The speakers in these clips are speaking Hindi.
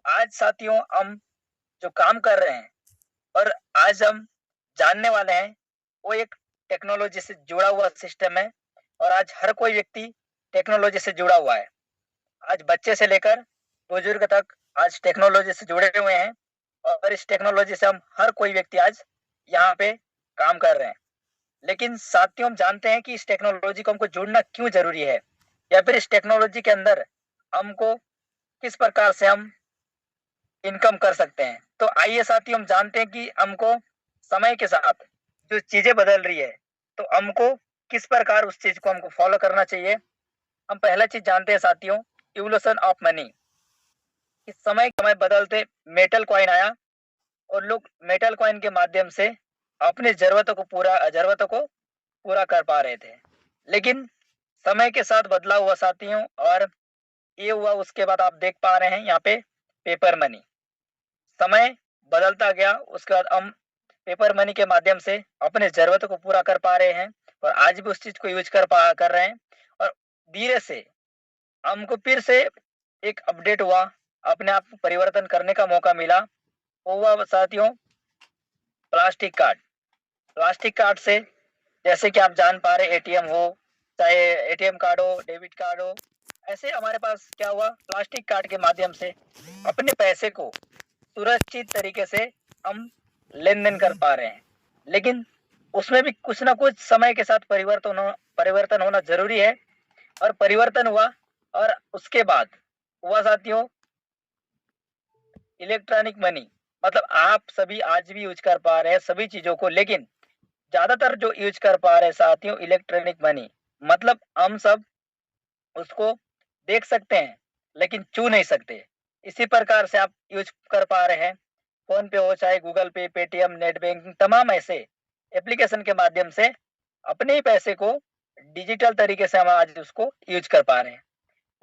आज साथियों हम जो काम कर रहे हैं और आज हम जानने वाले हैं वो एक टेक्नोलॉजी से जुड़ा हुआ सिस्टम है। और आज हर कोई व्यक्ति टेक्नोलॉजी से जुड़ा हुआ है। आज बच्चे से लेकर बुजुर्ग तक आज टेक्नोलॉजी से जुड़े हुए हैं। और इस टेक्नोलॉजी से हम हर कोई व्यक्ति आज यहाँ पे काम कर रहे हैं। लेकिन साथियों हम जानते हैं कि इस टेक्नोलॉजी को हमको जुड़ना क्यों जरूरी है, या फिर इस टेक्नोलॉजी के अंदर हमको किस प्रकार से हम इनकम कर सकते हैं। तो आइए साथियों हम जानते हैं कि हमको समय के साथ जो चीजें बदल रही है, तो हमको किस प्रकार उस चीज को हमको फॉलो करना चाहिए। हम पहला चीज जानते हैं साथियों, इवोल्यूशन ऑफ मनी। इस समय बदलते मेटल कॉइन आया और लोग मेटल कॉइन के माध्यम से अपनी जरूरतों को पूरा कर पा रहे थे। लेकिन समय के साथ बदला हुआ साथियों, और ये हुआ उसके बाद आप देख पा रहे हैं यहाँ पे पेपर मनी। समय बदलता गया, उसके बाद हम पेपर मनी के माध्यम से अपने जरूरतों को पूरा कर पा रहे हैं और आज भी उस चीज को यूज कर रहे हैं। और धीरे से हमको फिर से एक अपडेट हुआ, अपने आप को परिवर्तन करने का मौका मिला। वो हुआ साथियों प्लास्टिक कार्ड। प्लास्टिक कार्ड से जैसे कि आप जान पा रहे एटीएम हो, चाहे एटीएम कार्ड हो, डेबिट कार्ड हो, ऐसे हमारे पास क्या हुआ, प्लास्टिक कार्ड के माध्यम से अपने पैसे को सुरक्षित तरीके से हम लेन देन कर पा रहे हैं। लेकिन उसमें भी कुछ ना कुछ समय के साथ परिवर्तन होना जरूरी है। और परिवर्तन हुआ, और उसके बाद हुआ साथियों इलेक्ट्रॉनिक मनी। मतलब आप सभी आज भी यूज कर पा रहे हैं सभी चीजों को, लेकिन ज्यादातर जो यूज कर पा रहे हैं साथियों इलेक्ट्रॉनिक मनी। मतलब हम सब उसको देख सकते हैं लेकिन छू नहीं सकते। इसी प्रकार से आप यूज कर पा रहे हैं, फोन पे हो, चाहे गूगल पे, पेटीएम, नेट बैंकिंग, तमाम ऐसे एप्लीकेशन के माध्यम से अपने ही पैसे को डिजिटल तरीके से हम आज उसको यूज कर पा रहे हैं।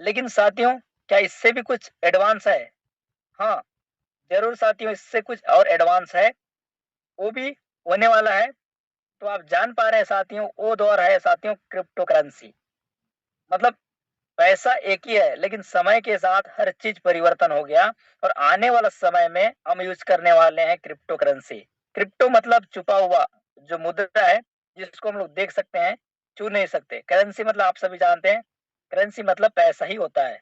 लेकिन साथियों क्या इससे भी कुछ एडवांस है? हाँ, जरूर साथियों, इससे कुछ और एडवांस है, वो भी होने वाला है। तो आप जान पा रहे हैं साथियों, वो दौर है साथियों क्रिप्टो करेंसी। मतलब पैसा एक ही है, लेकिन समय के साथ हर चीज परिवर्तन हो गया। और आने वाला समय में हम यूज करने वाले हैं क्रिप्टो करेंसी। क्रिप्टो मतलब छुपा हुआ जो मुद्रा है, जिसको हम लोग देख सकते हैं, छू नहीं सकते। करेंसी मतलब आप सभी जानते हैं, करेंसी मतलब पैसा ही होता है।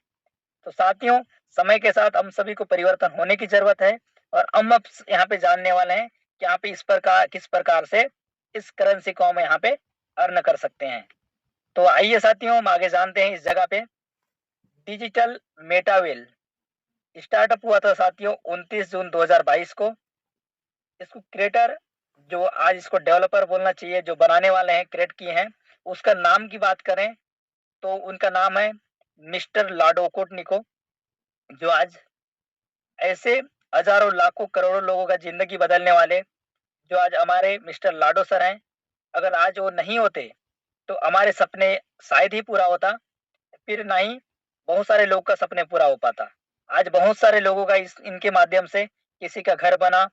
तो साथियों समय के साथ हम सभी को परिवर्तन होने की जरूरत है। और हम अब यहाँ पे जानने वाले हैं कि यहाँ पे इस प्रकार किस प्रकार से इस करेंसी को हम यहाँ पे अर्न कर सकते हैं। तो आइए साथियों हम आगे जानते हैं। इस जगह पे डिजिटल मेटावेल स्टार्टअप हुआ था साथियों 29 जून 2022 को। इसको क्रिएटर, जो आज इसको डेवलपर बोलना चाहिए, जो बनाने वाले हैं, क्रिएट किए हैं, उसका नाम की बात करें तो उनका नाम है मिस्टर लाडो कोटनिको। जो आज ऐसे हजारों लाखों करोड़ों लोगों का जिंदगी बदलने वाले जो आज हमारे मिस्टर लाडो सर हैं। अगर आज वो नहीं होते तो हमारे सपने शायद ही पूरा होता, फिर ना ही बहुत सारे लोग का सपने पूरा हो पाता। आज बहुत सारे लोगों का इनके माध्यम से किसी का घर बना,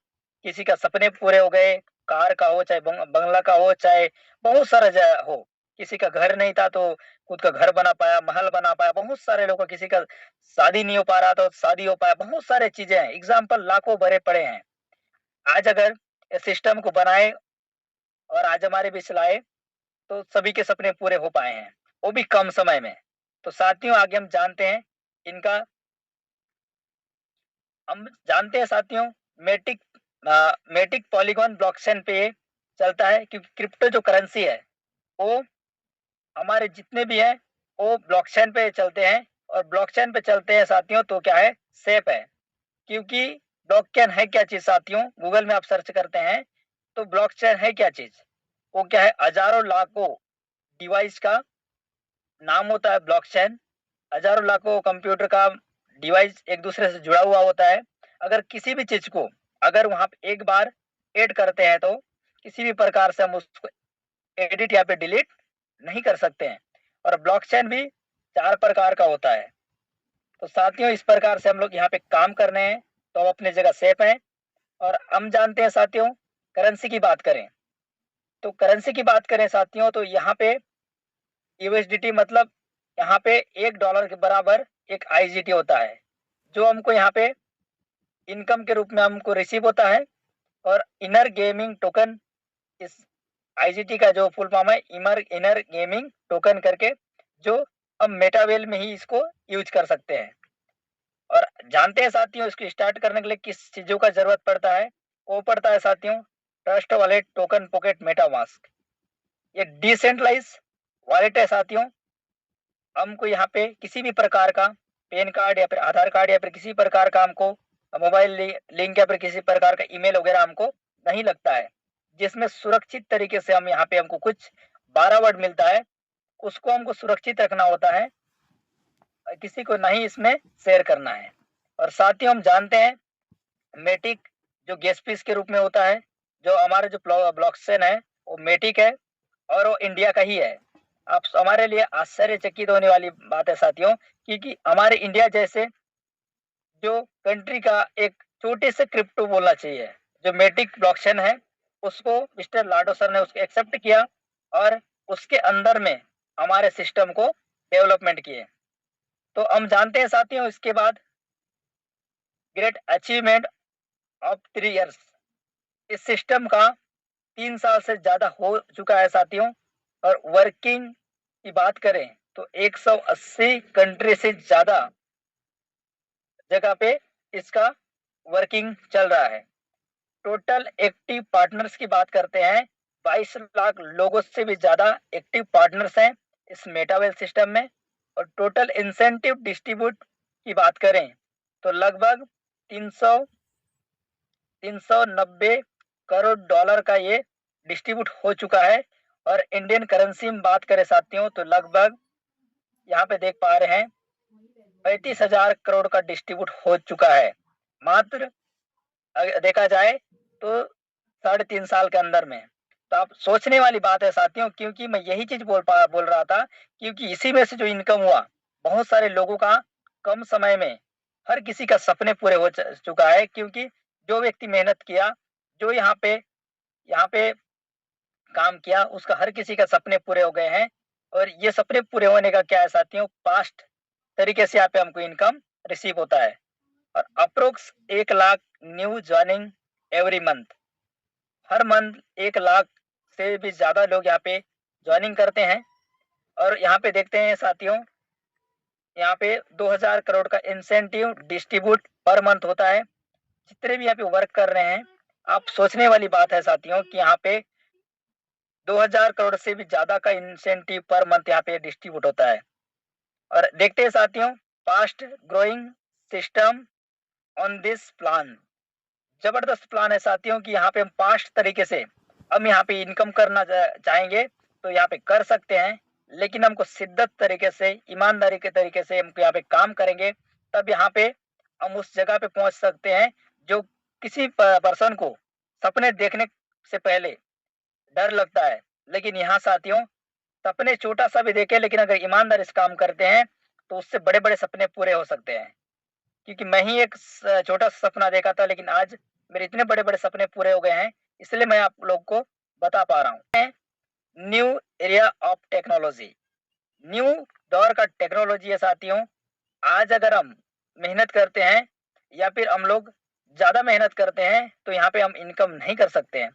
किसी का सपने पूरे हो गए, कार का हो चाहे बंगला का हो, चाहे बहुत सारा हो। किसी का घर नहीं था तो खुद का घर बना पाया, महल बना पाया। बहुत सारे लोगों का, किसी का शादी नहीं हो पा रहा तो शादी हो पाया। बहुत सारे चीजें हैं, एग्जाम्पल लाखों भरे पड़े हैं। आज अगर इस सिस्टम को बनाए और आज हमारे बीच लाए तो सभी के सपने पूरे हो पाए हैं, वो भी कम समय में। तो साथियों आगे हम जानते हैं इनका, हम जानते हैं साथियों मेटिक मेटिक पॉलीगॉन ब्लॉकचेन पे ये चलता है, क्योंकि क्रिप्टो जो करेंसी है वो हमारे जितने भी हैं वो ब्लॉकचेन पे चलते हैं। और ब्लॉकचेन पे चलते हैं साथियों तो क्या है, सेफ है। क्योंकि ब्लॉकचेन है क्या चीज साथियों, गूगल में आप सर्च करते हैं तो ब्लॉकचेन है क्या चीज, वो क्या है, हजारों लाखों डिवाइस का नाम होता है ब्लॉकचेन। हजारों लाखों कंप्यूटर का डिवाइस एक दूसरे से जुड़ा हुआ होता है। अगर किसी भी चीज को अगर वहां पे एक बार ऐड करते हैं तो किसी भी प्रकार से हम उसको एडिट या पे डिलीट नहीं कर सकते हैं। और ब्लॉकचेन भी 4 प्रकार का होता है। तो साथियों इस प्रकार से हम लोग यहाँ पे काम कर रहे हैं तो हम अपनी जगह सेफ हैं। और हम जानते हैं साथियों करेंसी की बात करें, तो करेंसी की बात करें साथियों तो यहाँ पे यूएसडीटी मतलब यहाँ पे $1 के बराबर एक आईजीटी होता है, जो हमको यहाँ पे इनकम के रूप में हमको रिसीव होता है। और इनर गेमिंग टोकन, इस आईजीटी का जो फुल फॉर्म है इनर गेमिंग टोकन करके, जो हम मेटावेल में ही इसको यूज कर सकते हैं। और जानते हैं साथियों, इसको स्टार्ट करने के लिए किस चीजों का जरूरत पड़ता है? वो पड़ता है साथियों trust wallet token pocket MetaMask. ये डिसेंट्रलाइज वॉलेट है साथियों। हमको यहाँ पे किसी भी प्रकार का पैन कार्ड या फिर आधार कार्ड या फिर किसी प्रकार का हमको मोबाइल लिंक या फिर किसी प्रकार का ईमेल वगैरह हमको नहीं लगता है, जिसमें सुरक्षित तरीके से हम यहाँ पे हमको कुछ 12 वर्ड मिलता है, उसको हमको सुरक्षित रखना होता है, किसी को नहीं इसमें शेयर करना है। और साथ ही हम जानते हैं मेटिक जो गैस फीस के रूप में होता है, जो हमारा जो ब्लॉकचेन है वो मेटिक है और वो इंडिया का ही है। आप हमारे लिए आश्चर्यचकित होने वाली बात है साथियों, क्योंकि हमारे इंडिया जैसे जो कंट्री का एक छोटे से क्रिप्टो बोलना चाहिए, जो मेटिक ब्लॉकचेन है, उसको मिस्टर लाडो सर ने उसको एक्सेप्ट किया और उसके अंदर में हमारे सिस्टम को डेवलपमेंट किए। तो हम जानते हैं साथियों, इसके बाद ग्रेट अचीवमेंट ऑफ 3 इयर्स, इस सिस्टम का 3 साल से ज्यादा हो चुका है साथियों। और वर्किंग की बात करें तो 180 कंट्री से ज्यादा जगह पे इसका वर्किंग चल रहा है। टोटल एक्टिव पार्टनर्स की बात करते हैं, 22 लाख लोगों से भी ज्यादा एक्टिव पार्टनर्स हैं इस मेटावेल सिस्टम में। और टोटल इंसेंटिव डिस्ट्रीब्यूट की बात करें तो लगभग 390 करोड़ डॉलर का ये डिस्ट्रीब्यूट हो चुका है। और इंडियन करेंसी में बात करें साथियों तो लगभग यहाँ पे देख पा रहे हैं 35,000 करोड़ का डिस्ट्रीब्यूट हो चुका है, मात्र देखा जाए तो 3.5 साल के अंदर में। तो आप सोचने वाली बात है साथियों, क्योंकि मैं यही चीज बोल रहा था, क्योंकि इसी में से जो इनकम हुआ बहुत सारे लोगों का कम समय में, हर किसी का सपने पूरे हो चुका है। क्योंकि जो व्यक्ति मेहनत किया, जो यहाँ पे काम किया, उसका हर किसी का सपने पूरे हो गए हैं। और ये सपने पूरे होने का क्या है साथियों, पास्ट तरीके से यहाँ पे हमको इनकम रिसीव होता है। और approx 1 lakh new joining every month, हर मंथ 1 लाख से भी ज्यादा लोग यहाँ पे ज्वाइनिंग करते हैं। और यहाँ पे देखते हैं साथियों, यहाँ पे 2000 करोड़ का इंसेंटिव डिस्ट्रीब्यूट पर मंथ होता है। जितने भी यहाँ पे वर्क कर रहे हैं, आप सोचने वाली बात है साथियों कि यहाँ पे 2000 करोड़ से भी ज्यादा का इंसेंटिव पर मंथ यहाँ पे डिस्ट्रीब्यूट होता है। और देखते हैं साथियों, fast growing system on this plan, जबरदस्त प्लान है साथियों कि यहाँ पे हम फास्ट तरीके से हम यहाँ पे इनकम करना चाहेंगे तो यहाँ पे कर सकते हैं। लेकिन हमको शिद्दत तरीके से, ईमानदारी के तरीके से हमको यहाँ पे काम करेंगे, तब यहाँ पे हम उस जगह पे पहुंच सकते हैं जो किसी पर्सन को सपने देखने से पहले डर लगता है। लेकिन यहाँ साथियों, सपने छोटा सा भी देखे, लेकिन अगर ईमानदारी से काम करते हैं तो उससे बड़े बड़े सपने पूरे हो सकते हैं। क्योंकि मैं ही एक छोटा सा सपना देखा था, लेकिन आज मेरे इतने बड़े बड़े सपने पूरे हो गए हैं, इसलिए मैं आप लोग को बता पा रहा हूँ। New area of technology, new दौर का टेक्नोलॉजी है साथियों। आज अगर हम मेहनत करते हैं या फिर हम लोग ज्यादा मेहनत करते हैं तो यहाँ पे हम इनकम नहीं कर सकते हैं।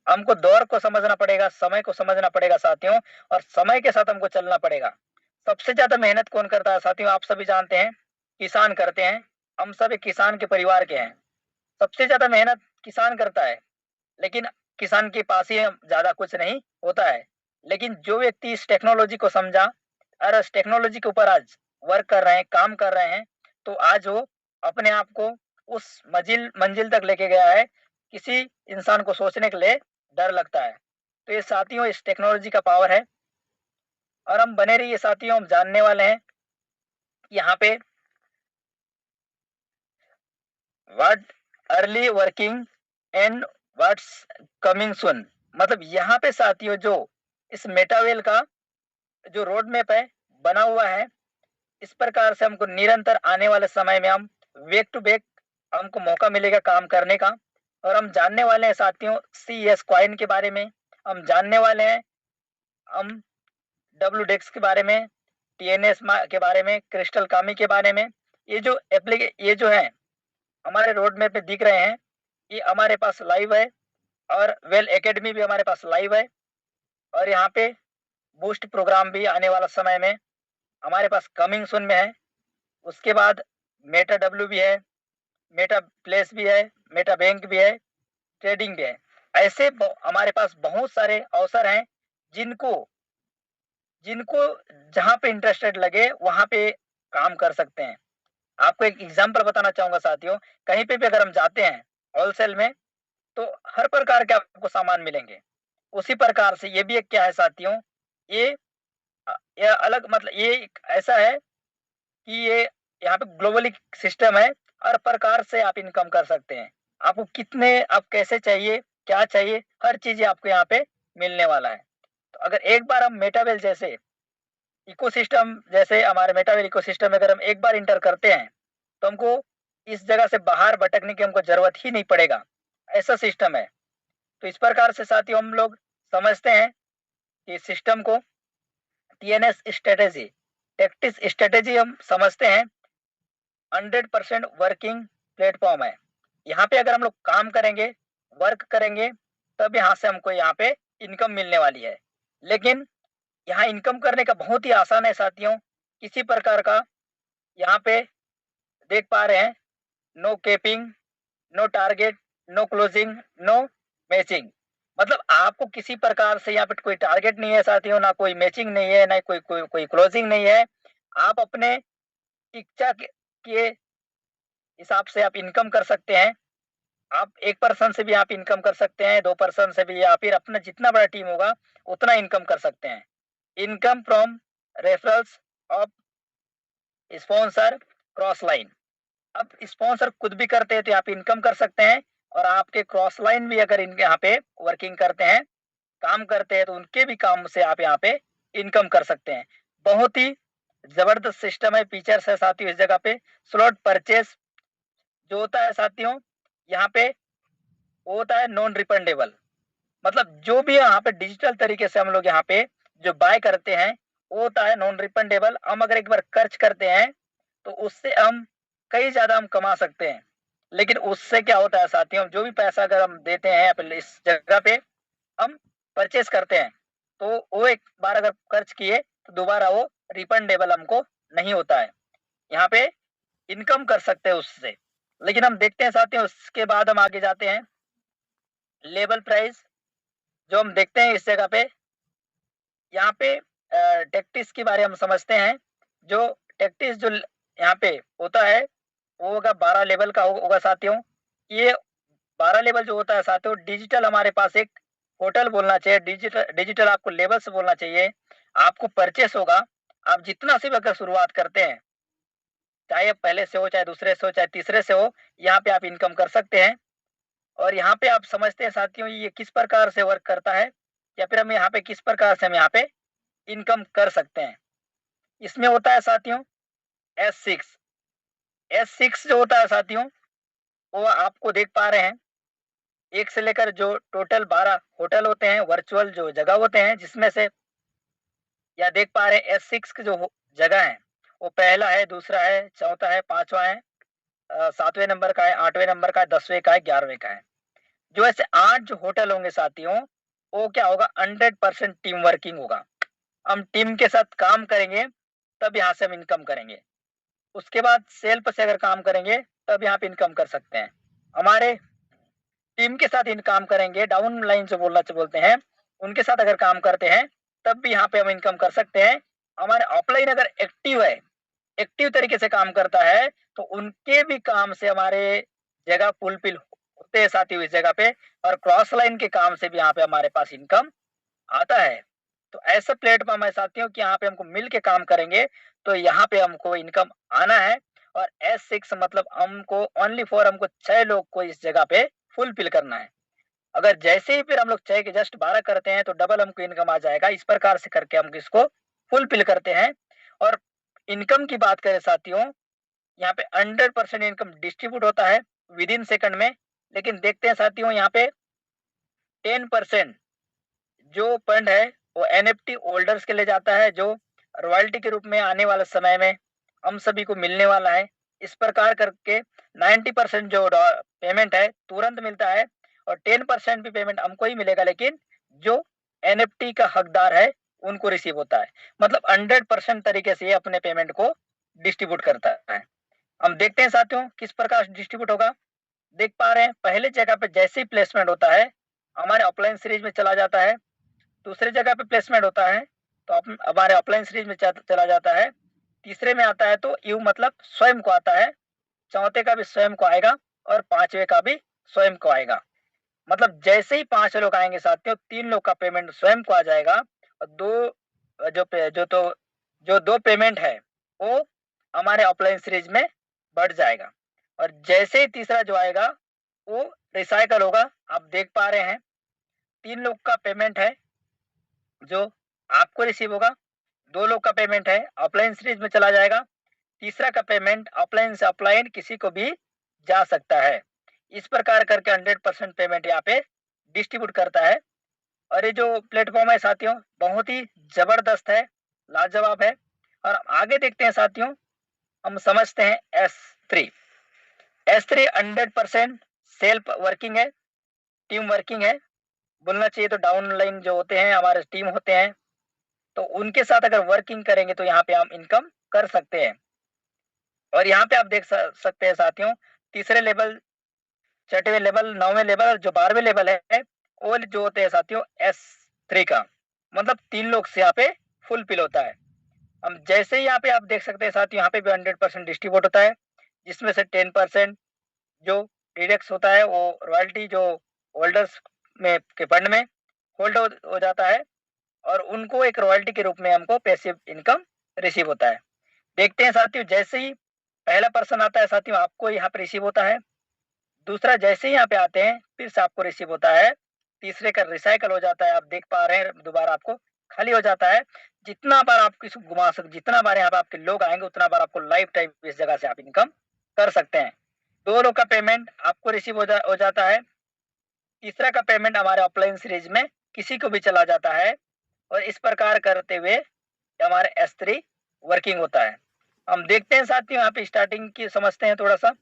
हमको दौर को समझना पड़ेगा, समय को समझना पड़ेगा साथियों, और समय के साथ हमको चलना पड़ेगा। सबसे ज्यादा मेहनत कौन करता है साथियों? आप सभी जानते हैं, किसान करते हैं। हम सब एक किसान के परिवार के हैं। सबसे ज्यादा मेहनत किसान करता है, लेकिन किसान के पास ही ज्यादा कुछ नहीं होता है। लेकिन जो व्यक्ति इस टेक्नोलॉजी को समझा और इस टेक्नोलॉजी के ऊपर आज वर्क कर रहे हैं, काम कर रहे हैं, तो आज वो अपने आप को उस मंजिल मंजिल तक लेके गया है, किसी इंसान को सोचने के लिए डर लगता है। तो ये साथियों इस टेक्नोलॉजी का पावर है। और हम बने रहिए साथियों, हम जानने वाले हैं यहाँ पे what early working and what's coming soon. मतलब यहाँ पे साथियों जो इस मेटावेल का जो रोड मैप है बना हुआ है, इस प्रकार से हमको निरंतर आने वाले समय में हम बैक टू बैक हमको मौका मिलेगा काम करने का। और हम जानने वाले हैं साथियों CS कॉइन के बारे में, हम जानने वाले हैं हम WDEX के बारे में, TNS के बारे में, क्रिस्टल कामी के बारे में। ये जो है हमारे रोड मैप में दिख रहे हैं, ये हमारे पास लाइव है, और वेल एकेडमी भी हमारे पास लाइव है, और यहाँ पे बूस्ट प्रोग्राम भी आने वाला समय में हमारे पास कमिंग सून में है। उसके बाद मेटा डब्ल्यू भी है, मेटा प्लेस भी है, मेटा बैंक भी है, ट्रेडिंग भी है। ऐसे हमारे पास बहुत सारे अवसर हैं जिनको जिनको जहाँ पे इंटरेस्टेड लगे वहां पे काम कर सकते हैं। आपको एक एग्जांपल बताना चाहूंगा साथियों, कहीं पे भी अगर हम जाते हैं होलसेल में, तो हर प्रकार के आपको सामान मिलेंगे। उसी प्रकार से ये भी एक क्या है साथियों, ये ये अलग मतलब ये एक ऐसा है कि ये यहाँ पे ग्लोबली सिस्टम है। हर प्रकार से आप इनकम कर सकते हैं। आपको कितने, आप कैसे चाहिए, क्या चाहिए, हर चीज आपको यहाँ पे मिलने वाला है। तो अगर एक बार हम मेटावेल जैसे इकोसिस्टम, जैसे हमारे मेटावेल इकोसिस्टम में अगर हम एक बार इंटर करते हैं, तो हमको इस जगह से बाहर भटकने की हमको जरूरत ही नहीं पड़ेगा। ऐसा सिस्टम है। तो इस प्रकार से साथियों हम लोग समझते हैं कि सिस्टम को टीएनएस स्ट्रेटेजी, टैक्टिस स्ट्रेटेजी हम समझते हैं 100% वर्किंग प्लेटफॉर्म है। यहाँ पे अगर हम लोग काम करेंगे, वर्क करेंगे, तब यहाँ से हमको यहाँ पे इनकम मिलने वाली है। लेकिन यहाँ इनकम करने का बहुत ही आसान है साथियों, किसी प्रकार का यहाँ पे देख पा रहे हैं, no capping, no target, no closing, no matching. मतलब आपको किसी प्रकार से यहाँ पे कोई टारगेट नहीं है साथियों, ना कोई मैचिंग नहीं है, ना कोई क्लोजिंग नहीं है। आप अपने इच्छा के हिसाब से आप इनकम कर सकते हैं। आप एक पर्सन से भी आप इनकम कर सकते हैं, दो पर्सन से भी, या फिर अपना जितना बड़ा टीम होगा उतना इनकम कर सकते हैं। Income from referrals of sponsor cross line. अब स्पॉन्सर खुद भी करते हैं तो आप इनकम कर सकते हैं, और आपके क्रॉस लाइन भी अगर इनके यहाँ पे वर्किंग करते हैं, काम करते हैं, तो उनके भी काम से आप यहाँ पे इनकम कर सकते हैं। बहुत ही जबरदस्त सिस्टम है, फीचर्स है साथियों इस जगह पे। स्लॉट परचेस जो होता है साथियों, यहाँ पे वो होता है नॉन रिफंडेबल। मतलब जो भी यहाँ पे डिजिटल तरीके से हम लोग यहाँ पे जो बाय करते हैं, वो होता है नॉन रिफंडेबल। हम अगर एक बार खर्च करते हैं तो उससे हम कई ज्यादा हम कमा सकते हैं। लेकिन उससे क्या होता है साथियों, जो भी पैसा अगर हम देते हैं इस जगह पे हम परचेस करते हैं, तो वो एक बार अगर खर्च किए तो दोबारा वो रिफंडेबल हमको नहीं होता है। यहाँ पे इनकम कर सकते हैं उससे। लेकिन हम देखते हैं साथियों, उसके बाद हम आगे जाते हैं, लेबल प्राइस जो हम देखते हैं इस जगह पे, यहाँ पे टेक्टिस के बारे में हम समझते हैं। जो टेक्टिस जो यहाँ पे होता है वो होगा 12 लेवल का होगा साथियों। ये 12 लेवल जो होता है साथियों, डिजिटल हमारे पास एक होटल बोलना चाहिए, डिजिटल डिजिटल आपको लेवल से बोलना चाहिए। आपको परचेस होगा, आप जितना से भी अगर शुरुआत करते हैं, चाहे पहले से हो, चाहे दूसरे से हो, चाहे तीसरे से हो, यहाँ पे आप इनकम कर सकते हैं। और यहाँ पे आप समझते हैं साथियों ये किस प्रकार से वर्क करता है, या फिर हम यहाँ पे किस प्रकार से हम यहाँ पे इनकम कर सकते हैं। इसमें होता है साथियों S6। S6 जो होता है साथियों, वो आपको देख पा रहे हैं, एक से लेकर जो टोटल 12 होटल होते हैं, वर्चुअल जो जगह होते हैं, जिसमें से या देख पा रहे हैं S6 की जो जगह है, वो पहला है, दूसरा है, चौथा है, पांचवा है, 7वें नंबर का है, 8वें नंबर का है, 10वें का है, 11वें का है। जो ऐसे 8 जो होटल होंगे साथियों, वो क्या होगा, 100% टीम वर्किंग होगा। हम टीम के साथ काम करेंगे तब यहाँ से हम इनकम करेंगे। उसके बाद सेल्फ से अगर काम करेंगे तब यहाँ पे इनकम कर सकते हैं। हमारे टीम के साथ इन काम करेंगे, डाउन लाइन जो बोलते हैं, उनके साथ अगर काम करते हैं तब भी यहाँ पे हम इनकम कर सकते हैं। हमारे ऑफलाइन अगर एक्टिव है, एक्टिव तरीके से काम करता है, तो उनके भी काम से हमारे जगह फुलफिल होते हैं साथियों इस जगह पे, और क्रॉस लाइन के काम से भी यहाँ पे हमारे पास इनकम आता है। तो ऐसा प्लेटफॉर्म है साथियों कि यहाँ पे हमको मिल के काम करेंगे तो यहाँ पे हमको इनकम आना है। और S6 मतलब हमको ओनली फॉर हमको 6 लोग को इस जगह पे फुलफिल करना है। अगर जैसे ही फिर हम लोग 6 के जस्ट 12 करते हैं तो डबल हमको इनकम आ जाएगा। इस प्रकार से करके हम इसको फुलफिल करते हैं। और इनकम की बात करें साथियों, यहाँ पे 100% इनकम डिस्ट्रीब्यूट होता है विद इन सेकंड में। लेकिन देखते हैं साथियों यहाँ पे 10% जो फंड है वो NFT होल्डर्स के लिए जाता है, जो रॉयल्टी के रूप में आने वाले समय में हम सभी को मिलने वाला है। इस प्रकार करके 90% जो पेमेंट है तुरंत मिलता है और 10% भी पेमेंट हमको ही मिलेगा, लेकिन जो एनएफटी का हकदार है उनको रिसीव होता है। मतलब 100% तरीके से ये अपने पेमेंट को डिस्ट्रीब्यूट करता है। हम देखते हैं साथियों किस प्रकार डिस्ट्रीब्यूट होगा। देख पा रहे हैं पहले जगह पे जैसे ही प्लेसमेंट होता है हमारे अपलाइन सीरीज में चला जाता है। दूसरी जगह पे प्लेसमेंट होता है तो हमारे अपलाइन सीरीज में चला जाता है। तीसरे में आता है तो यू मतलब स्वयं को आता है। चौथे का भी स्वयं को आएगा और पांचवे का भी स्वयं को आएगा। मतलब जैसे ही 5 लोग आएंगे साथियों 3 लोग का पेमेंट स्वयं को आ जाएगा और जो दो पेमेंट है वो हमारे ऑफलाइन सीरीज में बढ़ जाएगा। और जैसे ही तीसरा जो आएगा वो रिसाइकल होगा। आप देख पा रहे हैं 3 लोग का पेमेंट है जो आपको रिसीव होगा, 2 लोग का पेमेंट है ऑफलाइन सीरीज में चला जाएगा, तीसरा का पेमेंट ऑफलाइन से ऑफलाइन किसी को भी जा सकता है। इस प्रकार करके 100% पेमेंट यहाँ पे डिस्ट्रीब्यूट करता है। और ये जो प्लेटफॉर्म है साथियों बहुत ही जबरदस्त है, लाजवाब है। और आगे देखते हैं साथियों, हम समझते हैं S3। S3 100% सेल्फ वर्किंग है, टीम वर्किंग है। बोलना चाहिए तो डाउनलाइन जो होते हैं हमारे टीम होते हैं तो उनके साथ अगर वर्किंग करेंगे तो यहाँ पे हम इनकम कर सकते हैं। और यहाँ पे आप देख सकते हैं साथियों तीसरे लेवल, छठवें लेवल, 9वें लेवल, जो 12वें लेवल है वो जो होते हैं साथियों S3 का मतलब 3 लोग से यहाँ पे फुलफिल होता है। हम जैसे ही यहाँ पे आप देख सकते हैं साथियों यहाँ पे भी 100% डिस्ट्रीब्यूट होता है, जिसमें से 10% जो डिडक्ट होता है वो रॉयल्टी जो होल्डर्स में के फंड में होल्ड हो जाता है और उनको एक रॉयल्टी के रूप में हमको पैसिव इनकम रिसीव होता है। देखते हैं साथियों जैसे ही पहला पर्सन आता है साथियों आपको यहाँ पे रिसीव होता है, दूसरा जैसे ही यहाँ पे आते हैं फिर से आपको रिसीव होता है, तीसरे का रिसाइकल हो जाता है। आप देख पा रहे हैं दोबारा आपको खाली हो जाता है। जितना बार आप किसी घुमा सकते, जितना बार यहाँ पे आपके लोग आएंगे उतना बार आपको लाइफ टाइम इस जगह से आप इनकम कर सकते हैं। 2 लोग का पेमेंट आपको रिसीव हो जाता है, तीसरा का पेमेंट हमारे ऑफलाइन सीरीज में किसी को भी चला जाता है। और इस प्रकार करते हुए हमारे S3 वर्किंग होता है। हम देखते हैं साथियों यहाँ पे स्टार्टिंग की समझते हैं थोड़ा सा।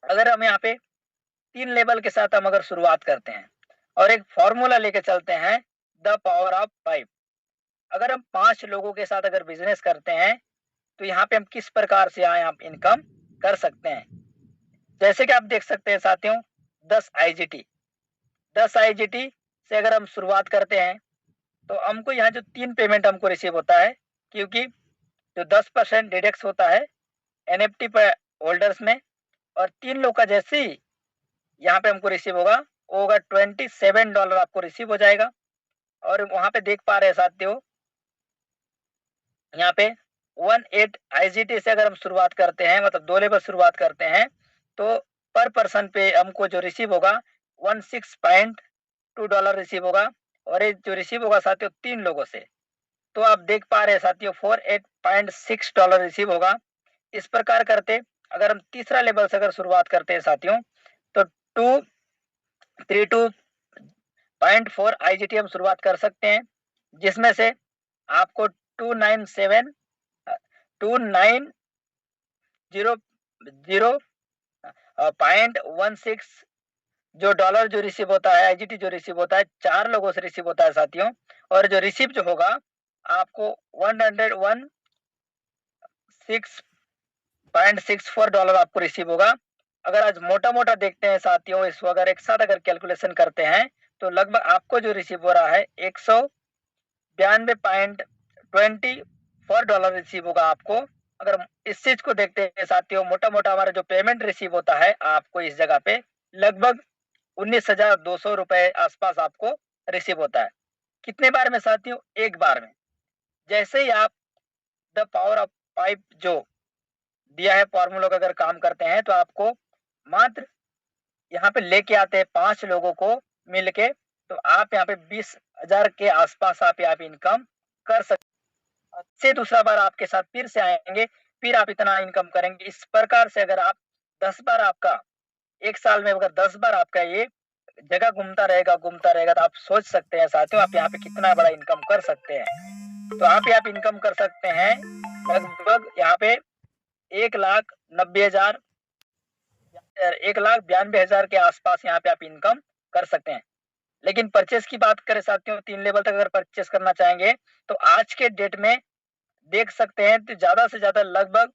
अगर हम यहाँ पे 3 लेवल के साथ हम अगर शुरुआत करते हैं और एक फॉर्मूला लेके चलते हैं द पावर ऑफ 5। अगर हम 5 लोगों के साथ अगर बिजनेस करते हैं तो यहाँ पे हम किस प्रकार से यहाँ इनकम कर सकते हैं। जैसे कि आप देख सकते हैं साथियों 10 IGT, 10 IGT से अगर हम शुरुआत करते हैं तो हमको यहाँ जो 3 पेमेंट हमको रिसीव होता है, क्योंकि जो 10% डिडक्ट होता है NFT पर होल्डर्स में और 3 लोग का जैसे ही यहाँ पे हमको रिसीव होगा वो होगा $27 आपको रिसीव हो जाएगा। और वहां पे देख पा रहे हैं साथियों यहाँ पे 18 IGT से अगर हम शुरुआत करते हैं मतलब 2 लेवल शुरुआत करते हैं तो पर पर्सन पे हमको जो रिसीव होगा $16.2 रिसीव होगा। और ये जो रिसीव होगा साथियों 3 लोगों से तो आप देख पा रहे हैं साथियों $48.6 रिसीव होगा। इस प्रकार करते अगर हम तीसरा लेवल से अगर शुरुआत करते हैं साथियों तो 232.4 IGT हम शुरुआत कर सकते हैं, जिसमें से आपको 297 2900.16 जो डॉलर जो रिसीव होता है, IGT जो रिसीव होता है 4 लोगों से रिसीव होता है साथियों। और जो रिसीव जो होगा आपको $116.64 आपको रिसीव होगा। अगर आज मोटा मोटा देखते हैं साथियों इसको अगर एक साथ अगर कैलकुलेशन करते हैं तो लगभग आपको जो रिसीव हो रहा है $192.24 रिसीव होगा आपको। अगर इस चीज को देखते हैं साथियों मोटा मोटा हमारा जो पेमेंट रिसीव होता है आपको इस जगह पे लगभग 19,200 रुपए आसपास आपको रिसीव होता है। कितने बार में साथियों? एक बार में। जैसे ही आप द पावर ऑफ 5 जो दिया है फॉर्मूला का अगर काम करते हैं तो आपको मात्र यहाँ पे लेके आते हैं 5 लोगों को मिलके तो आप यहाँ पे 20,000 के आसपास आप यहाँ पे इनकम कर सकते से दूसरा बार आपके साथ फिर से आएंगे फिर आप इतना इनकम करेंगे। इस प्रकार से अगर आप 10 बार आपका एक साल में अगर 10 बार आपका ये जगह घूमता रहेगा तो आप सोच सकते हैं साथियों आप यहाँ पे कितना बड़ा इनकम कर सकते हैं। तो आप यहाँ पे इनकम कर सकते हैं लगभग यहाँ पे 1,90,000 1,92,000 के आसपास यहाँ पे आप इनकम कर सकते हैं। लेकिन परचेस की बात करें साथियों, 3 लेवल तक अगर परचेस करना चाहेंगे तो आज के डेट में देख सकते हैं तो ज़्यादा से ज़्यादा लगभग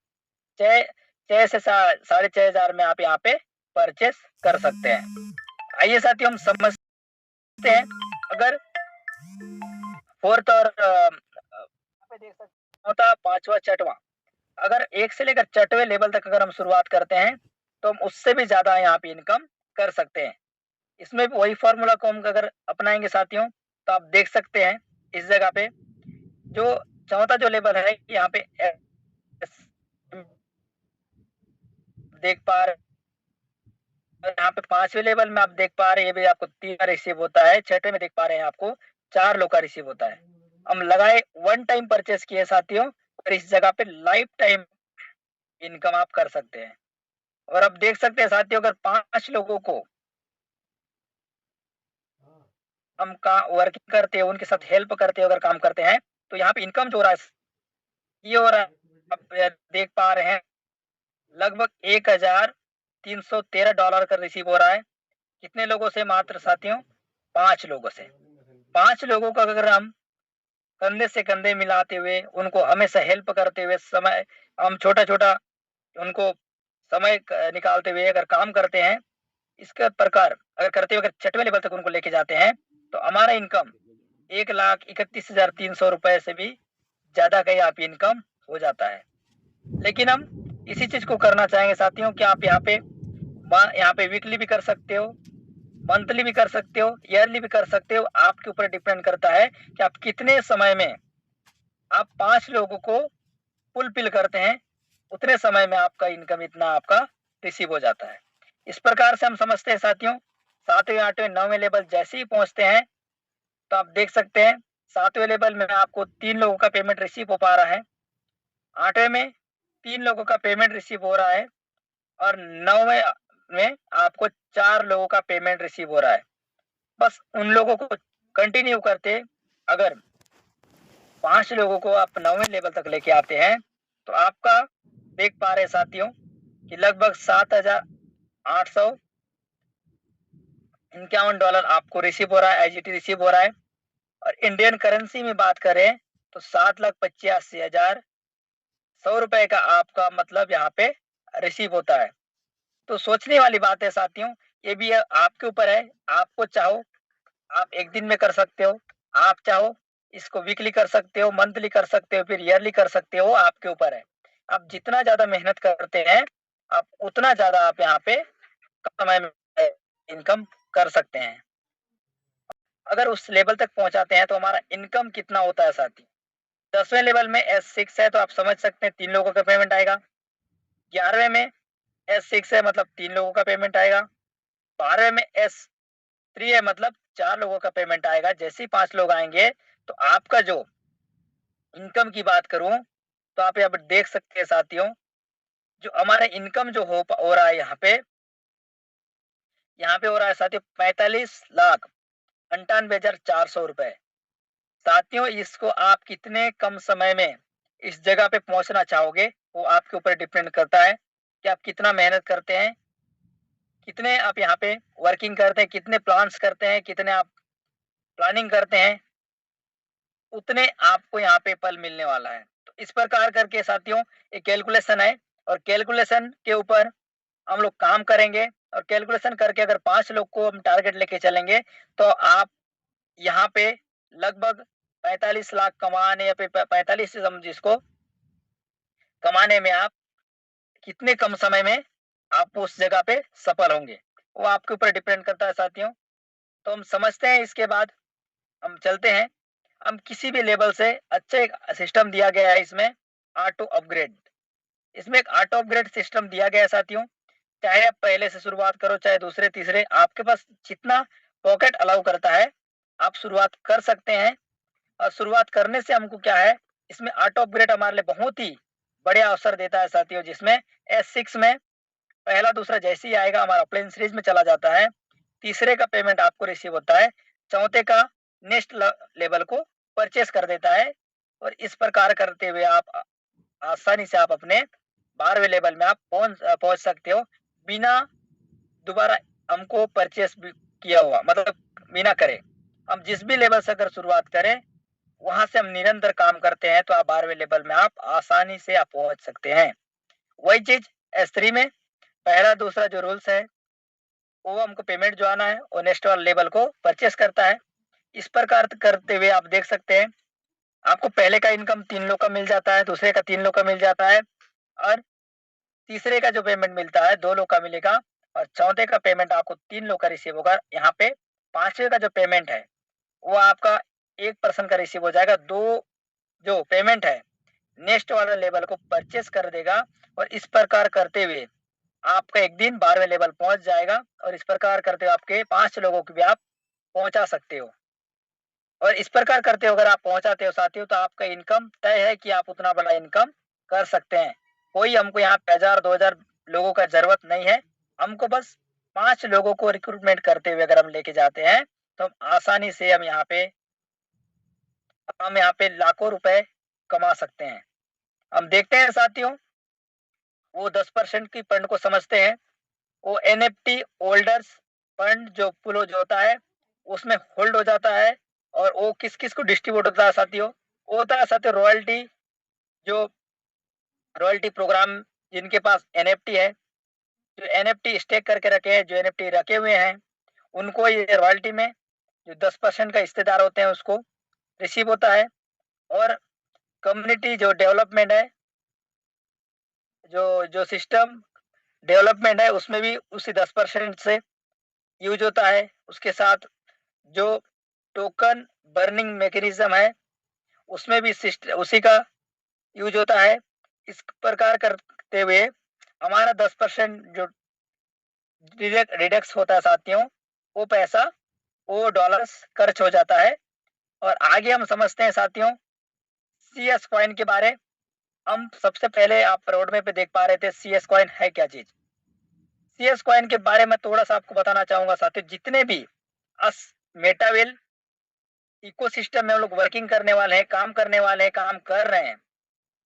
6 6 से 6,500 में आप यहाँ पे परचेस कर सकते हैं। आइए साथियों हम समझते हैं, अगर फोर्थ और पे देख सकते हैं चौथा, पांचवा, छठवां, अगर 1 से लेकर 6वें लेवल तक अगर हम शुरुआत करते हैं तो हम उससे भी ज़्यादा यहाँ पे इनकम कर सकते हैं। इसमें भी वही फ़ॉर्मूला को हम अगर अपनाएँगे साथियों, तो आप देख सकते हैं इस जगह पे जो चौथा जो लेवल है यहाँ पे एस देख पा रहे हैं, यहाँ पे 5वें लेवल में आप देख पा रहे हैं, ये भी आपको 3 का रिसीव होता है, 6वें में देख पा रहे हैं आपको 4 लोग का रिसीव होता है। हम लगाए वन टाइम परचेस किए साथियों, और इस जगह पे लाइफ टाइम इनकम आप कर सकते हैं। और अब देख सकते हैं साथियों, अगर 5 लोगों को हम का वर्किंग करते हैं, उनके साथ हेल्प करते हैं, अगर काम करते हैं, तो यहाँ पे इनकम जो हो रहा है, ये हो रहा है, आप देख पा रहे हैं लगभग $1,313 का रिसीव हो रहा है। कितने लोगों से? मात्र साथियों 5 लोगों से। 5 लोगों का अगर हम कंधे से कंधे मिलाते हुए, उनको हमेशा हेल्प करते हुए, समय हम छोटा-छोटा उनको समय निकालते हुए अगर काम करते हैं, इसके प्रकार अगर करते हुए अगर 6वें लेवल तक उनको लेके जाते हैं, तो हमारा इनकम 1,31,300 से भी ज़्यादा का यहाँ पे इनकम हो जाता है। लेकिन हम इसी चीज़ को करना चाहेंगे साथियों कि आप यहाँ पे वीकली भी कर सकते हो, मंथली भी कर सकते हो, ईयरली भी कर सकते हो। आपके ऊपर डिपेंड करता है कि आप कितने समय में आप 5 लोगों को फुलफिल करते हैं, उतने समय में आपका इनकम इतना आपका रिसीव हो जाता है। इस प्रकार से हम समझते हैं साथियों, 7वें, 8वें, 9वें लेवल जैसे ही पहुँचते हैं, तो आप देख सकते हैं 7वें लेवल में आपको 3 लोगों का पेमेंट रिसीव हो पा रहा है, 8वें में 3 लोगों का पेमेंट रिसीव हो रहा है, और 9वें में आपको 4 लोगों का पेमेंट रिसीव हो रहा है। बस उन लोगों को कंटिन्यू करते, अगर 5 लोगों को आप 9वें लेवल तक लेके आते हैं, तो आपका देख पा रहे हैं साथियों कि लगभग $7,851 आपको रिसीव हो रहा है, आईजीटी रिसीव हो रहा है। और इंडियन करेंसी में बात करें तो 7,85,100 का आपका मतलब यहाँ पे रिसीव होता है। तो सोचने वाली बात है साथियों, ये भी आपके ऊपर है। आपको चाहो आप 1 दिन में कर सकते हो, आप चाहो इसको वीकली कर सकते हो, मंथली कर सकते हो, फिर ईयरली कर सकते हो, आपके ऊपर है। आप जितना ज़्यादा मेहनत करते हैं, आप उतना ज़्यादा आप यहाँ पे कम समय में इनकम कर सकते हैं। अगर उस लेवल तक पहुँचाते हैं तो हमारा इनकम कितना होता है साथी? 10वें लेवल में S6 है तो आप समझ सकते हैं 3 लोगों का पेमेंट आएगा। 11वें में S6 है मतलब 3 लोगों का पेमेंट आएगा। 12वें में S3 है मतलब 4 लोगों का पेमेंट आएगा। जैसे ही 5 लोग आएँगे तो आपका जो इनकम की बात करूँ, तो आप यहाँ पे देख सकते हैं साथियों, जो हमारा इनकम जो हो रहा है यहाँ पे हो रहा है साथियों 45,98,400 साथियों, इसको आप कितने कम समय में इस जगह पे पहुंचना चाहोगे, वो आपके ऊपर डिपेंड करता है कि आप कितना मेहनत करते हैं, कितने आप यहाँ पे वर्किंग करते हैं, कितने प्लान्स करते हैं, कितने आप प्लानिंग करते हैं, उतने आपको यहाँ पे फल मिलने वाला है। तो इस प्रकार करके साथियों एक कैलकुलेशन है, और कैलकुलेशन के ऊपर हम लोग काम करेंगे, और कैलकुलेशन करके अगर 5 लोग को हम टारगेट लेके चलेंगे, तो आप यहाँ पे लगभग 45 लाख कमाने, या फिर 45 से हम जिसको कमाने में आप कितने कम समय में आप उस जगह पे सफल होंगे, वो आपके ऊपर डिपेंड करता है साथियों। तो हम समझते हैं, इसके बाद हम चलते हैं। हम किसी भी लेवल से अच्छा एक सिस्टम दिया गया है इसमें, ऑटो अपग्रेड। इसमें एक ऑटो अपग्रेड सिस्टम दिया गया है साथियों। चाहे आप पहले से शुरुआत करो, चाहे दूसरे तीसरे, आपके पास जितना पॉकेट अलाउ करता है, आप शुरुआत कर सकते हैं। और शुरुआत करने से हमको क्या है, इसमें ऑटो अपग्रेड हमारे लिए बहुत ही बढ़िया अवसर देता है साथियों, जिसमें S6 में पहला दूसरा जैसे ही आएगा हमारा प्लेन सीरीज में चला जाता है, तीसरे का पेमेंट आपको रिसीव होता है, चौथे का नेक्स्ट लेवल को परचेस कर देता है। और इस प्रकार करते हुए आप आसानी से आप अपने 12वें लेवल में आप पहुंच सकते हो, बिना दोबारा हमको परचेस भी किया हुआ, मतलब बिना करे हम जिस भी लेवल से अगर शुरुआत करें वहां से हम निरंतर काम करते हैं तो आप 12वें लेवल में आप आसानी से आप पहुंच सकते हैं। वही चीज S3 में पहला दूसरा जो रूल्स है वो हमको पेमेंट जो आना है वो नेक्स्ट वाले लेवल को परचेस करता है। इस प्रकार करते हुए आप देख सकते हैं आपको पहले का इनकम 3 लोग का मिल जाता है, दूसरे का 3 लोग का मिल जाता है, और तीसरे का जो पेमेंट मिलता है 2 लोग का मिलेगा, और चौथे का पेमेंट आपको 3 लोग का रिसीव होगा। यहाँ पे पांचवे का जो पेमेंट है वो आपका 1 पर्सन का रिसीव हो जाएगा। दो जो पेमेंट है नेक्स्ट वाला लेवल को परचेस कर देगा, और इस प्रकार करते हुए आपका एक दिन 12वें लेवल पहुंच जाएगा, और इस प्रकार करते हुए आपके 5 लोगों को भी आप पहुंचा सकते हो। और इस प्रकार करते हो अगर आप पहुंचाते हो साथियों तो आपका इनकम तय है कि आप उतना बड़ा इनकम कर सकते हैं। कोई हमको यहाँ पे 1000 2000 लोगों का जरूरत नहीं है, हमको बस 5 लोगों को रिक्रूटमेंट करते हुए अगर हम लेके जाते हैं तो हम आसानी से हम यहाँ पे लाखों रुपए कमा सकते हैं। हम देखते हैं साथियों वो 10% की फंड को समझते हैं। वो NFT होल्डर्स फंड जो पुल जो होता है उसमें होल्ड हो जाता है, और वो किस किस को डिस्ट्रीब्यूट होता है साथियों, वो होता है साथियों रॉयल्टी, जो रॉयल्टी प्रोग्राम जिनके पास NFT है, जो NFT स्टेक करके रखे हैं, जो NFT रखे हुए हैं उनको ये रॉयल्टी में जो 10% का हिस्सेदार होते हैं उसको रिसीव होता है। और कम्युनिटी जो डेवलपमेंट है, जो जो सिस्टम डेवलपमेंट है उसमें भी उसी 10% से यूज होता है। उसके साथ जो टोकन बर्निंग मैकेनिज्म है उसमें भी उसी का यूज होता है। इस प्रकार करते हुए हमारा 10% जो रिडक्स होता है साथियों, वो पैसा वो डॉलर्स खर्च हो जाता है। और आगे हम समझते हैं साथियों CS कॉइन के बारे। हम सबसे पहले आप रोड में पे देख पा रहे थे CS कॉइन है क्या चीज। CS कॉइन के बारे में थोड़ा सा आपको बताना चाहूंगा साथियों, जितने भी अस मेटावेल इकोसिस्टम में हम लोग वर्किंग करने वाले हैं, काम करने वाले हैं, काम कर रहे हैं,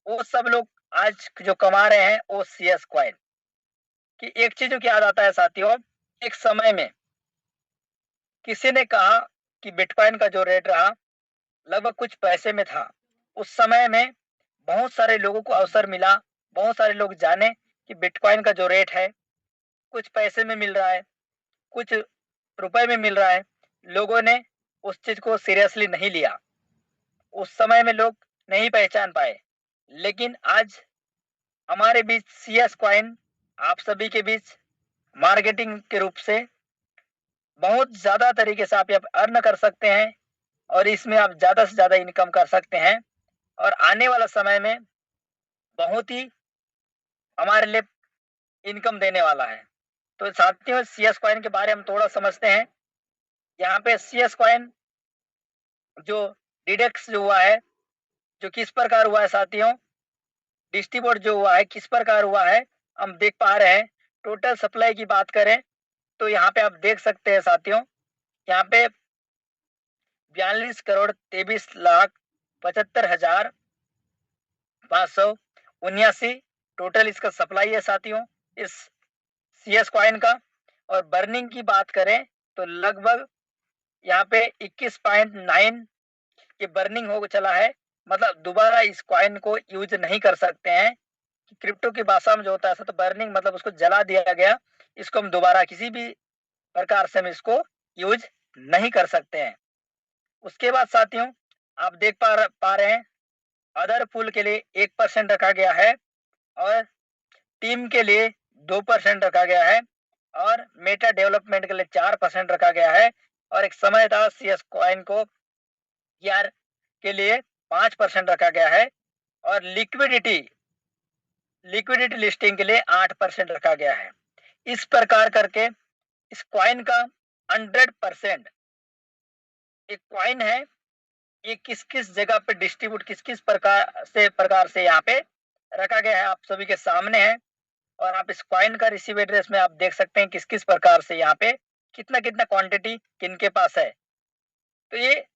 वो सब लोग आज जो कमा रहे हैं वो CS कॉइन की। एक चीज जो याद आता है साथियों, एक समय में किसी ने कहा कि बिटकॉइन का जो रेट रहा लगभग कुछ पैसे में था। उस समय में बहुत सारे लोगों को अवसर मिला, बहुत सारे लोग जाने कि बिटकॉइन का जो रेट है कुछ पैसे में मिल रहा है, कुछ रुपए में मिल रहा है। लोगों ने उस चीज को सीरियसली नहीं लिया, उस समय में लोग नहीं पहचान पाए। लेकिन आज हमारे बीच CS कॉइन आप सभी के बीच मार्केटिंग के रूप से बहुत ज्यादा तरीके से आप अर्न कर सकते हैं, और इसमें आप ज्यादा से ज्यादा इनकम कर सकते हैं, और आने वाला समय में बहुत ही हमारे लिए इनकम देने वाला है। तो साथियों CS कॉइन के बारे में हम थोड़ा समझते हैं। यहाँ पे CS कॉइन जो डिडक्स जो हुआ है, जो किस प्रकार हुआ है साथियों, डिस्ट्रीब्यूट जो हुआ है किस प्रकार हुआ है, हम देख पा रहे हैं। टोटल सप्लाई की बात करें तो यहाँ पे आप देख सकते हैं साथियों, यहाँ पे 42,73,75,579 टोटल इसका सप्लाई है साथियों इस CS कॉइन का। और बर्निंग की बात करें तो लगभग यहाँ पे 21.9 ये बर्निंग हो चला है, मतलब दोबारा इस कॉइन को यूज नहीं कर सकते हैं। क्रिप्टो की भाषा में जो होता है तो बर्निंग मतलब उसको जला दिया गया, इसको हम दोबारा किसी भी प्रकार से हम इसको यूज नहीं कर सकते हैं। उसके बाद साथियों आप देख पा रहे हैं अदर पूल के लिए 1% रखा गया है, और टीम के लिए 2% रखा गया है, और मेटा डेवलपमेंट के लिए 4% रखा गया है, और एक समय था CS कॉइन को यार के लिए 5% रखा गया है, और लिक्विडिटी लिस्टिंग के लिए 8% रखा गया है। इस प्रकार करके इस कॉइन का 100% एक कॉइन है, ये किस किस जगह पे डिस्ट्रीब्यूट किस किस प्रकार से यहाँ पे रखा गया है आप सभी के सामने है। और आप इस कॉइन का रिसीव एड्रेस में आप देख सकते हैं किस किस प्रकार से यहाँ पे कितना कितना क्वांटिटी किनके पास है। तो ये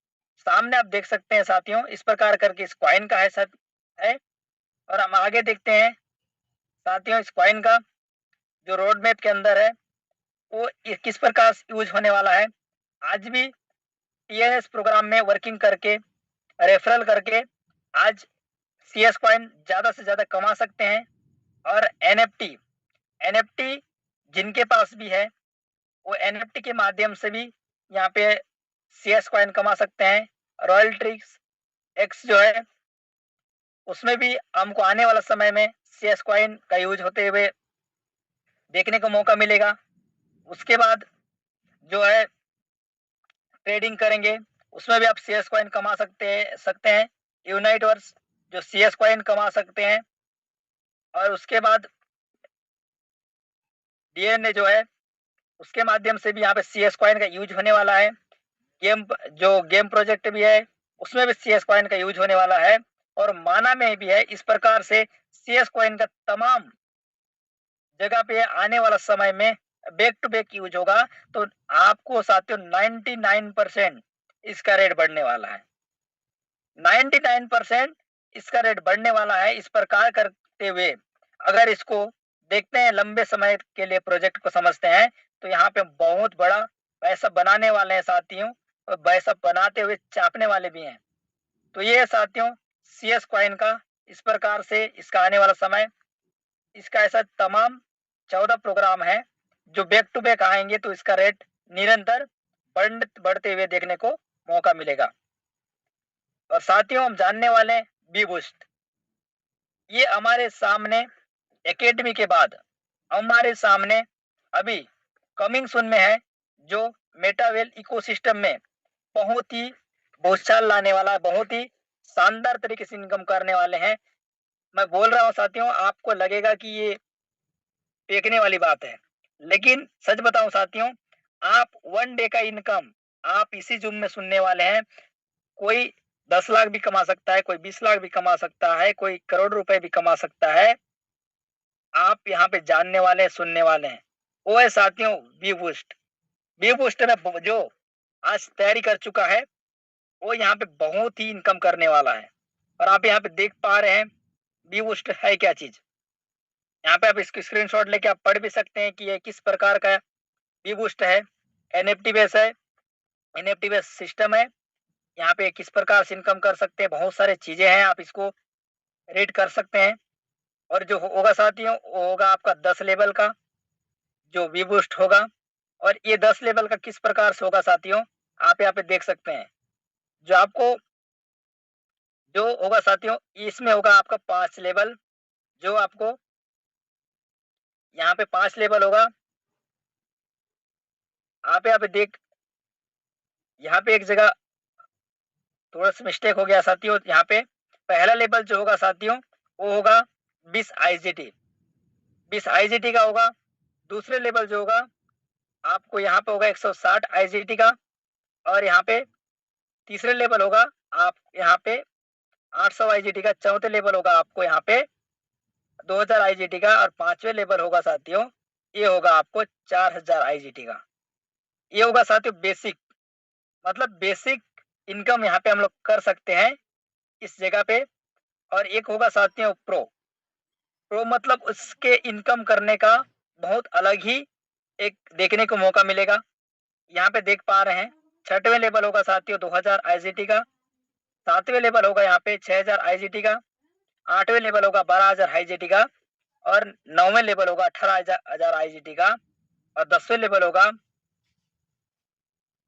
सामने आप देख सकते हैं साथियों, इस प्रकार करके इस कॉइन का है। और हम आगे देखते हैं साथियों इस कॉइन का जो रोड मैप के अंदर है वो किस प्रकार यूज होने वाला है। आज भी टीएनएस प्रोग्राम में वर्किंग करके, रेफरल करके आज सीएस कॉइन ज्यादा से ज्यादा कमा सकते हैं। और एनएफटी, एनएफटी जिनके पास भी है वो एनएफटी के माध्यम से भी यहाँ पे सीएस कॉइन कमा सकते हैं। रॉयल्टीज एक्स जो है उसमें भी हमको आने वाला समय में सीएस कॉइन का यूज होते हुए देखने को मौका मिलेगा। उसके बाद जो है ट्रेडिंग करेंगे उसमें भी आप सीएस कॉइन कमा सकते हैं। यूनाइटवर्स जो सीएस कॉइन कमा सकते हैं। और उसके बाद डीएनए जो है उसके माध्यम से भी यहाँ पे सीएस कॉइन का यूज होने वाला है। गेम प्रोजेक्ट भी है उसमें भी सीएस कॉइन का यूज होने वाला है। और माना में भी है। इस प्रकार से सीएस कॉइन का तमाम जगह पे आने वाला समय में बैक टू बैक यूज होगा। तो आपको साथियों 99% इसका रेट बढ़ने वाला है। 99% इसका रेट बढ़ने वाला है। इस प्रकार करते हुए अगर इसको देखते हैं, लंबे समय के लिए प्रोजेक्ट को समझते हैं, तो यहाँ पे बहुत बड़ा पैसा बनाने वाले हैं साथियों। और पैसा बनाते हुए चापने वाले भी हैं। तो ये साथियों सीएस कॉइन का इस प्रकार से इसका आने वाला समय, इसका ऐसा तमाम 14 प्रोग्राम है जो बैक टू बैक आएंगे तो इसका रेट निरंतर बढ़ते हुए देखने को मौका मिलेगा। और साथियों हम जानने वाले बी बूस्ट, ये हमारे सामने एकेडमी के बाद हमारे सामने अभी कमिंग सून में है, जो मेटावेल इकोसिस्टम में बहुत ही भूचाल लाने वाला, बहुत ही शानदार तरीके से इनकम करने वाले हैं। मैं बोल रहा हूँ साथियों, आपको लगेगा कि ये फेंकने वाली बात है, लेकिन सच बताऊं साथियों, आप 1 डे का इनकम आप इसी जूम में सुनने वाले हैं। कोई 10 लाख भी कमा सकता है, कोई 20 लाख भी कमा सकता है, कोई करोड़ रुपए भी कमा सकता है। आप यहाँ पे जानने वाले, सुनने वाले हैं। वो है साथियों बी बूस्ट। बी बूस्ट में जो आज तैयारी कर चुका है वो यहाँ पे बहुत ही इनकम करने वाला है। और आप यहाँ पे देख पा रहे हैं बी बूस्ट है क्या चीज। यहाँ पे आप इसकी स्क्रीनशॉट लेके आप पढ़ भी सकते हैं कि ये किस प्रकार का बी बूस्ट है। एनएफटी बेस है, एनएफटी बेस सिस्टम है। यहाँ पे किस प्रकार से इनकम कर सकते हैं, बहुत सारे चीजें हैं, आप इसको रीड कर सकते हैं। और जो होगा साथियों वो होगा आपका 10 लेवल का जो वी बूस्ट होगा। और ये 10 लेवल का किस प्रकार से होगा साथियों, आप यहाँ पे देख सकते हैं। जो आपको जो होगा साथियों, इसमें होगा आपका 5 लेवल। जो आपको यहाँ पे 5 लेवल होगा। आप यहाँ पे देख, यहाँ पे एक जगह थोड़ा सा मिस्टेक हो गया साथियों। यहाँ पे पहला लेवल जो होगा साथियों वो होगा 20 IGT, 20 IGT का होगा। दूसरे लेवल जो होगा आपको यहाँ पे होगा 160 IGT का। और यहाँ पे तीसरे लेवल होगा आप यहाँ पे 800 IGT का। चौथे लेवल होगा आपको यहाँ पे 2000 IGT का। और पांचवें लेवल होगा साथियों ये होगा आपको 4000 IGT का। ये होगा साथियों बेसिक, मतलब बेसिक इनकम यहाँ पे हम लोग कर सकते हैं इस जगह पे। और एक होगा साथियों प्रो। प्रो मतलब उसके इनकम करने का बहुत अलग ही एक देखने को मौका मिलेगा। यहाँ पे देख पा रहे हैं 6वें लेवल होगा साथियों 2000 IGT का। 7वें लेवल होगा यहाँ पे 6000 IGT का। 8वें लेवल होगा 12000 IGT का। और 9वें लेवल होगा 18000 IGT का। और 10वें लेवल होगा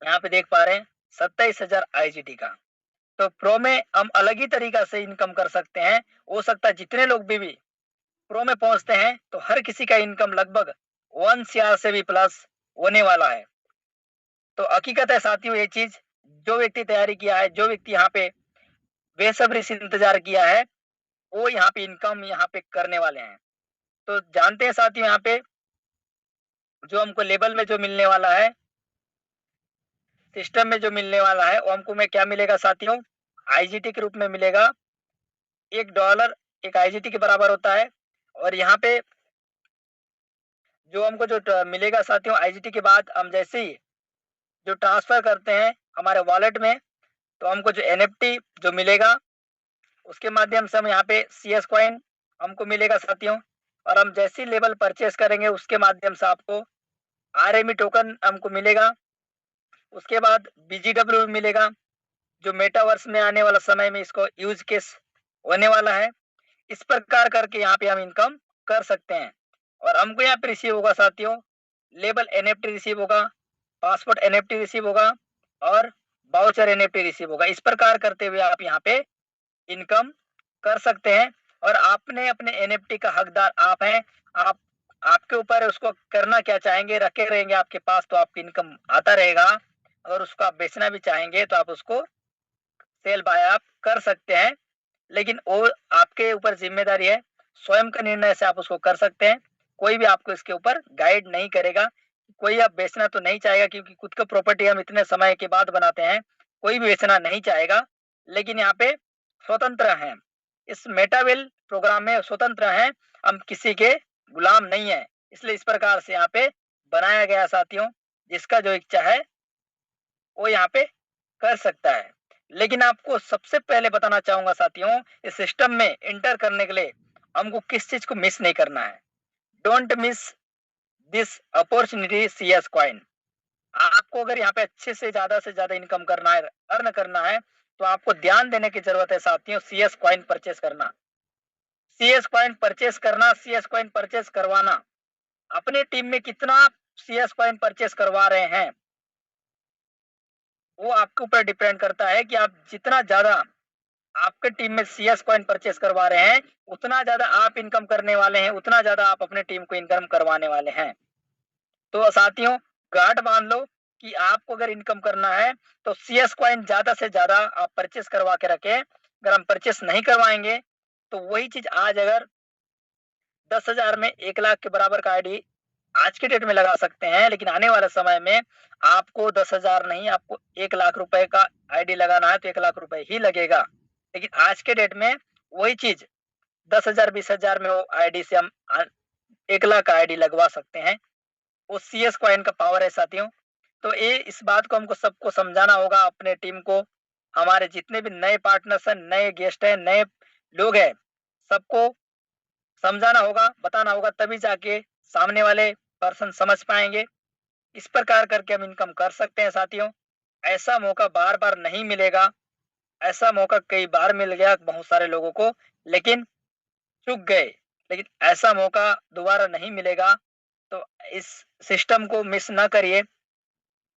यहाँ पे देख पा रहे हैं 27000 IGT का। तो प्रो में हम अलग ही तरीका से इनकम कर सकते हैं। हो सकता है जितने लोग भी प्रो में पहुंचते हैं तो हर किसी का इनकम लगभग 1 CR से भी प्लस होने वाला है। तो हकीकत है साथियों ये चीज, जो व्यक्ति तैयारी किया है, जो व्यक्ति यहाँ पे बेसब्री से इंतजार किया है, वो यहाँ पे इनकम यहाँ पे करने वाले हैं। तो जानते हैं साथियों यहाँ पे जो हमको लेवल में जो मिलने वाला है, सिस्टम में जो मिलने वाला है, वो हमको में क्या मिलेगा साथियों, आईजीटी के रूप में मिलेगा। $1 एक आईजीटी के बराबर होता है। और यहाँ पे जो हमको जो मिलेगा साथियों आईजीटी के बाद हम जैसे ही जो ट्रांसफर करते हैं हमारे वॉलेट में, तो हमको जो एनएफटी जो मिलेगा उसके माध्यम से हम यहाँ पे सीएस कॉइन हमको मिलेगा साथियों। और हम जैसे ही लेवल परचेस करेंगे उसके माध्यम से आपको RME टोकन हमको मिलेगा, उसके बाद BGW मिलेगा, जो मेटावर्स में आने वाला समय में इसको यूज केस होने वाला है। इस प्रकार करके यहाँ पे हम इनकम कर सकते हैं। और हमको यहाँ पे रिसीव होगा साथियों, लेबल NFT रिसीव होगा, पासपोर्ट NFT रिसीव होगा और बाउचर NFT रिसीव होगा। इस प्रकार करते हुए आप यहाँ पे इनकम कर सकते हैं। और आपने अपने NFT का हकदार आप हैं। आप आपके ऊपर है उसको करना क्या चाहेंगे, रखे रहेंगे आपके पास तो आपकी इनकम आता रहेगा। अगर उसको आप बेचना भी चाहेंगे तो आप उसको सेल बाय आप कर सकते हैं, लेकिन वो आपके ऊपर जिम्मेदारी है। स्वयं का निर्णय से आप उसको कर सकते हैं, कोई भी आपको इसके ऊपर गाइड नहीं करेगा। कोई आप बेचना तो नहीं चाहेगा, क्योंकि खुद का प्रॉपर्टी हम इतने समय के बाद बनाते हैं, कोई भी बेचना नहीं चाहेगा। लेकिन यहाँ पे स्वतंत्र हैं, इस मेटावेल प्रोग्राम में स्वतंत्र हैं, हम किसी के गुलाम नहीं है। इसलिए इस प्रकार से यहाँ पे बनाया गया साथियों, जिसका जो इच्छा है वो यहाँ पे कर सकता है। लेकिन आपको सबसे पहले बताना चाहूंगा साथियों, इस सिस्टम में इंटर करने के लिए हमको किस चीज को मिस नहीं करना है। Don't miss this opportunity CS coin. आपको अगर यहाँ पे अच्छे से ज्यादा इनकम करना है, अर्न करना है, तो आपको ध्यान देने की जरूरत है साथियों, CS कॉइन परचेस करना। CS कॉइन परचेस करना, CS कॉइन परचेस करवाना। अपने टीम में कितना CS कॉइन परचेस करवा रहे हैं, वो आपके ऊपर डिपेंड करता है कि आप जितना ज्यादा आपके टीम में CS कॉइन परचेस करवा रहे हैं, उतना ज्यादा आप इनकम करने वाले हैं, उतना ज्यादा आप अपने टीम को इनकम करवाने वाले हैं। तो साथियों, गांठ बांध लो कि आपको अगर इनकम करना है तो CS कॉइन ज्यादा से ज्यादा आप परचेस करवा के रखें। अगर हम परचेस नहीं करवाएंगे तो वही चीज आज अगर 10,000 में 1 लाख के बराबर का आईडी आज के डेट में लगा सकते हैं, लेकिन आने वाले समय में आपको 10,000 नहीं, आपको 1 लाख रुपए का आईडी लगाना है तो 1 लाख रुपए ही लगेगा। लेकिन आज के डेट में वही चीज 10,000 20,000 में वो आईडी से हम 1 लाख का आईडी लगवा सकते हैं। वो CS कॉइन का पावर है साथियों। तो ये इस बात को हमको सबको समझाना होगा, अपने टीम को, हमारे जितने भी नए पार्टनर्स हैं, नए गेस्ट हैं, नए लोग हैं, सबको समझाना होगा, बताना होगा, तभी जाके सामने वाले पर्सन समझ पाएंगे। इस प्रकार करके हम इनकम कर सकते हैं साथियों। ऐसा मौका बार बार नहीं मिलेगा। ऐसा मौका कई बार मिल गया बहुत सारे लोगों को, लेकिन चूक गए। लेकिन ऐसा मौका दोबारा नहीं मिलेगा। तो इस सिस्टम को मिस ना करिए।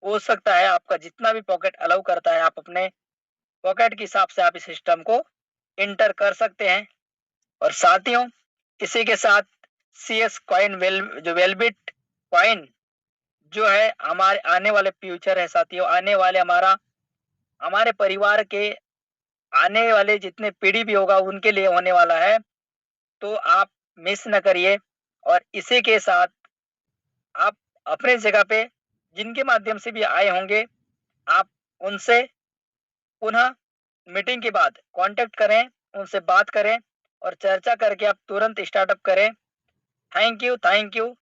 हो सकता है आपका जितना भी पॉकेट अलाउ करता है, आप अपने पॉकेट के हिसाब से आप इस सिस्टम को इंटर कर सकते हैं। और साथियों, इसी के साथ CS कॉइन जो वेलबिट कॉइन जो है हमारे आने वाले फ्यूचर है साथियों, आने वाले हमारे परिवार के आने वाले जितने पीढ़ी भी होगा उनके लिए होने वाला है। तो आप मिस न करिए। और इसी के साथ आप अपने जगह पे जिनके माध्यम से भी आए होंगे, आप उनसे पुनः मीटिंग के बाद कांटेक्ट करें, उनसे बात करें और चर्चा करके आप तुरंत स्टार्टअप करें। Thank you, thank you.